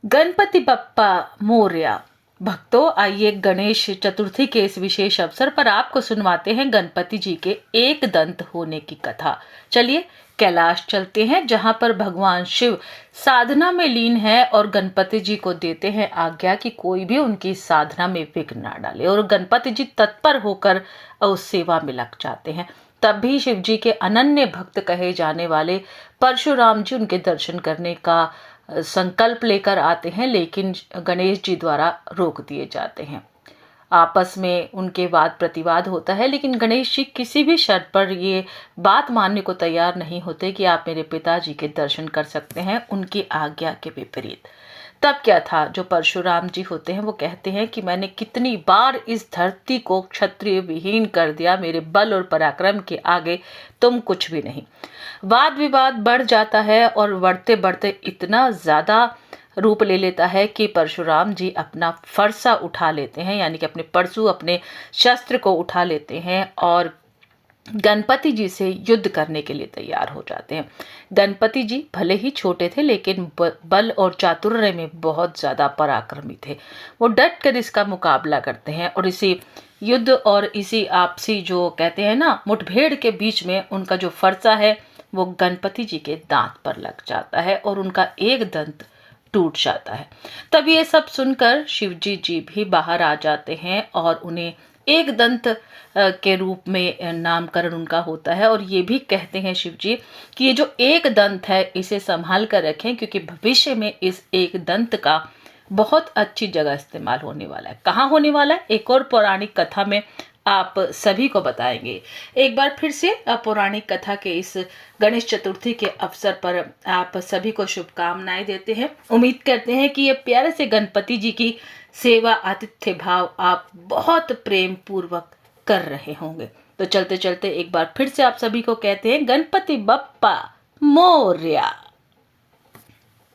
गणपति बप्पा मोरया। भक्तों, आइए गणेश चतुर्थी के इस विशेष अवसर पर आपको सुनवाते हैं गणपति जी के एक दंत होने की कथा। चलिए कैलाश चलते हैं, जहां पर भगवान शिव साधना में लीन है और गणपति जी को देते हैं आज्ञा कि कोई भी उनकी साधना में विघ्न ना डाले, और गणपति जी तत्पर होकर उस सेवा में लग जाते हैं। तब भी शिव जी के अनन्य भक्त कहे जाने वाले परशुराम जी उनके दर्शन करने का संकल्प लेकर आते हैं, लेकिन गणेश जी द्वारा रोक दिए जाते हैं। आपस में उनके वाद प्रतिवाद होता है, लेकिन गणेश जी किसी भी शर्त पर ये बात मानने को तैयार नहीं होते कि आप मेरे पिताजी के दर्शन कर सकते हैं उनकी आज्ञा के विपरीत। तब क्या था, जो परशुराम जी होते हैं वो कहते हैं कि मैंने कितनी बार इस धरती को क्षत्रिय विहीन कर दिया, मेरे बल और पराक्रम के आगे तुम कुछ भी नहीं। वाद विवाद बढ़ जाता है और बढ़ते बढ़ते इतना ज्यादा रूप ले लेता है कि परशुराम जी अपना फरसा उठा लेते हैं, यानी कि अपने परशु, अपने शस्त्र को उठा लेते हैं और गणपति जी से युद्ध करने के लिए तैयार हो जाते हैं। गणपति जी भले ही छोटे थे, लेकिन बल और चातुर्य में बहुत ज्यादा पराक्रमी थे। वो डट कर इसका मुकाबला करते हैं और इसी युद्ध और इसी आपसी जो कहते हैं ना मुठभेड़ के बीच में उनका जो फरसा है वो गणपति जी के दांत पर लग जाता है और उनका एक दंत टूट जाता है। तब ये सब सुनकर शिवजी जी भी बाहर आ जाते हैं और उन्हें एक दंत के रूप में नामकरण उनका होता है, और ये भी कहते हैं शिवजी कि ये जो एक दंत है इसे संभाल कर रखें, क्योंकि भविष्य में इस एक दंत का बहुत अच्छी जगह इस्तेमाल होने वाला है। कहाँ होने वाला है, एक और पौराणिक कथा में आप सभी को बताएंगे। एक बार फिर से पौराणिक कथा के इस गणेश चतुर्थी के अवसर पर आप सभी को शुभकामनाएं देते हैं। उम्मीद करते हैं कि ये प्यारे से गणपति जी की सेवा, आतिथ्य भाव आप बहुत प्रेम पूर्वक कर रहे होंगे। तो चलते चलते एक बार फिर से आप सभी को कहते हैं गणपति बप्पा मोरया।